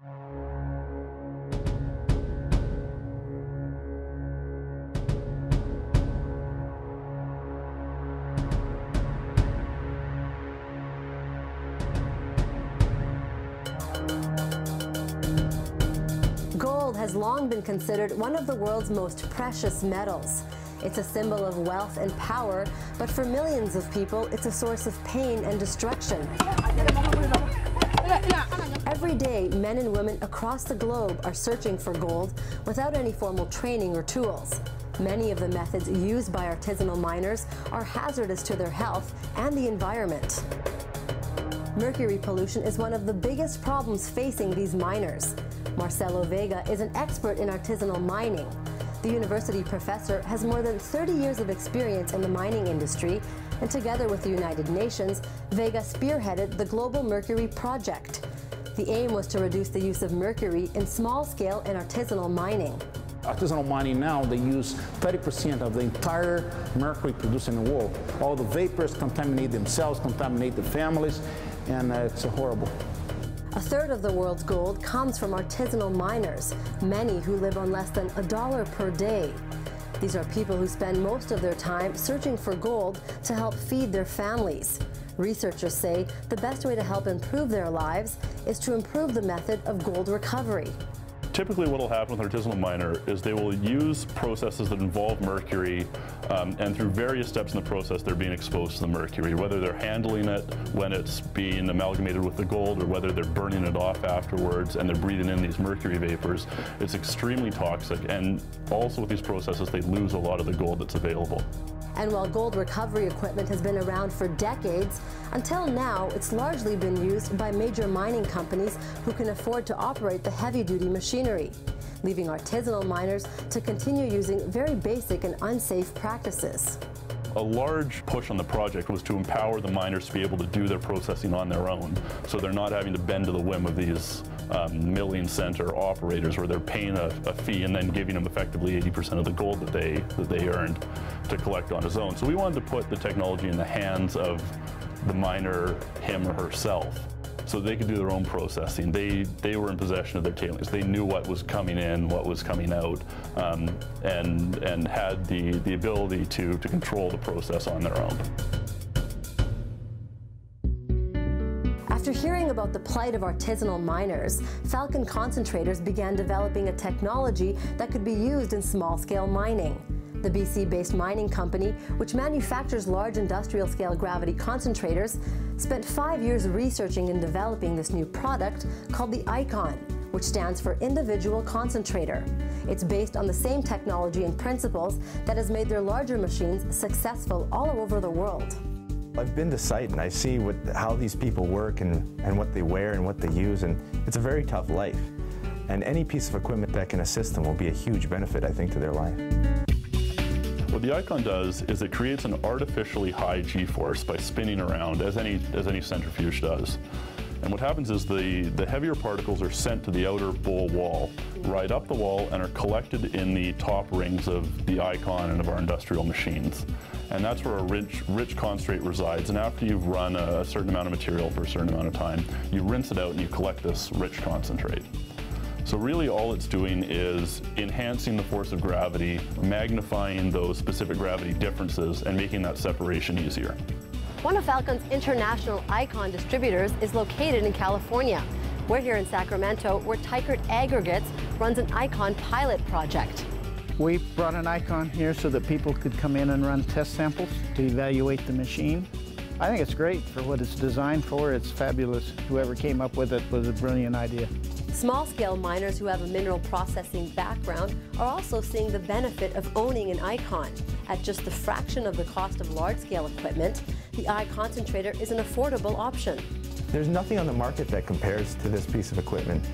Gold has long been considered one of the world's most precious metals. It's a symbol of wealth and power, but for millions of people, it's a source of pain and destruction. Every day, men and women across the globe are searching for gold without any formal training or tools. Many of the methods used by artisanal miners are hazardous to their health and the environment. Mercury pollution is one of the biggest problems facing these miners. Marcelo Vega is an expert in artisanal mining. The university professor has more than 30 years of experience in the mining industry, and together with the United Nations, Vega spearheaded the Global Mercury Project. The aim was to reduce the use of mercury in small-scale and artisanal mining. Artisanal mining now, they use 30% of the entire mercury produced in the world. All the vapors contaminate themselves, contaminate the families, and it's horrible. A third of the world's gold comes from artisanal miners, many who live on less than $1 per day. These are people who spend most of their time searching for gold to help feed their families. Researchers say the best way to help improve their lives is to improve the method of gold recovery. Typically what will happen with an artisanal miner is they will use processes that involve mercury, and through various steps in the process they're being exposed to the mercury, whether they're handling it when it's being amalgamated with the gold or whether they're burning it off afterwards and they're breathing in these mercury vapors. It's extremely toxic, and also with these processes they lose a lot of the gold that's available. And while gold recovery equipment has been around for decades, until now it's largely been used by major mining companies who can afford to operate the heavy-duty machinery, leaving artisanal miners to continue using very basic and unsafe practices. A large push on the project was to empower the miners to be able to do their processing on their own, so they're not having to bend to the whim of these milling center operators where they're paying a fee and then giving them effectively 80% of the gold that they earned to collect on his own. So we wanted to put the technology in the hands of the miner, him or herself, so they could do their own processing. They were in possession of their tailings. They knew what was coming in, what was coming out, and had the ability to control the process on their own. After hearing about the plight of artisanal miners, Falcon Concentrators began developing a technology that could be used in small-scale mining. The BC-based mining company, which manufactures large industrial-scale gravity concentrators, spent 5 years researching and developing this new product called the ICON, which stands for Individual Concentrator. It's based on the same technology and principles that has made their larger machines successful all over the world. I've been to site and I see how these people work and what they wear and what they use, and it's a very tough life. And any piece of equipment that can assist them will be a huge benefit, I think, to their life. What the ICON does is it creates an artificially high G-force by spinning around, as any centrifuge does. And what happens is the heavier particles are sent to the outer bowl wall, right up the wall, and are collected in the top rings of the ICON and of our industrial machines. And that's where a rich concentrate resides. And after you've run a certain amount of material for a certain amount of time, you rinse it out and you collect this rich concentrate. So really all it's doing is enhancing the force of gravity, magnifying those specific gravity differences, and making that separation easier. One of Falcon's international ICON distributors is located in California. We're here in Sacramento, where Tykert Aggregates runs an ICON pilot project. We brought an ICON here so that people could come in and run test samples to evaluate the machine. I think it's great for what it's designed for. It's fabulous. Whoever came up with it was a brilliant idea. Small-scale miners who have a mineral processing background are also seeing the benefit of owning an ICON. At just the fraction of the cost of large-scale equipment, the iConcentrator is an affordable option. There's nothing on the market that compares to this piece of equipment.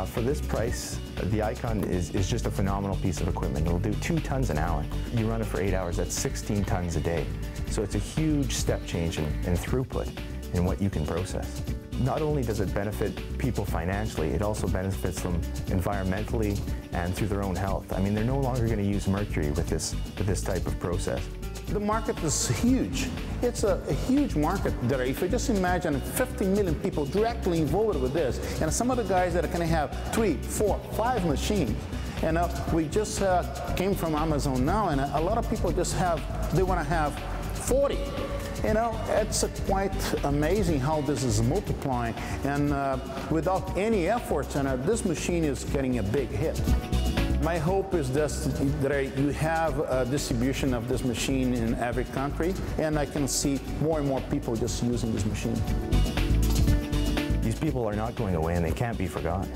For this price, the ICON is just a phenomenal piece of equipment. It'll do 2 tons an hour. You run it for 8 hours, that's 16 tons a day. So it's a huge step change in throughput in what you can process. Not only does it benefit people financially, it also benefits them environmentally and through their own health. I mean, they're no longer going to use mercury with this type of process. The market is huge. It's a huge market there. If you just imagine 50 million people directly involved with this, and some of the guys that are going to have 3, 4, 5 machines. And we just came from Amazon now, and a lot of people just they want to have 40. You know, it's quite amazing how this is multiplying, and without any efforts, and this machine is getting a big hit. My hope is that you have a distribution of this machine in every country, and I can see more and more people just using this machine. These people are not going away, and they can't be forgotten.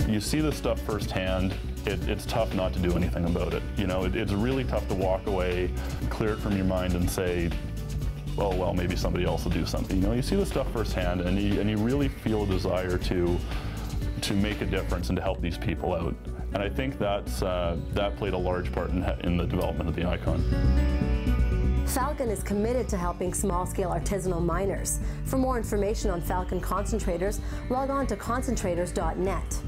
You see this stuff firsthand, it's tough not to do anything about it. You know, it's really tough to walk away, clear it from your mind and say, oh, well, maybe somebody else will do something. You know, you see this stuff firsthand, and you really feel a desire to make a difference and to help these people out. And I think that played a large part in the development of the Icon. Falcon is committed to helping small-scale artisanal miners. For more information on Falcon concentrators, log on to concentrators.net.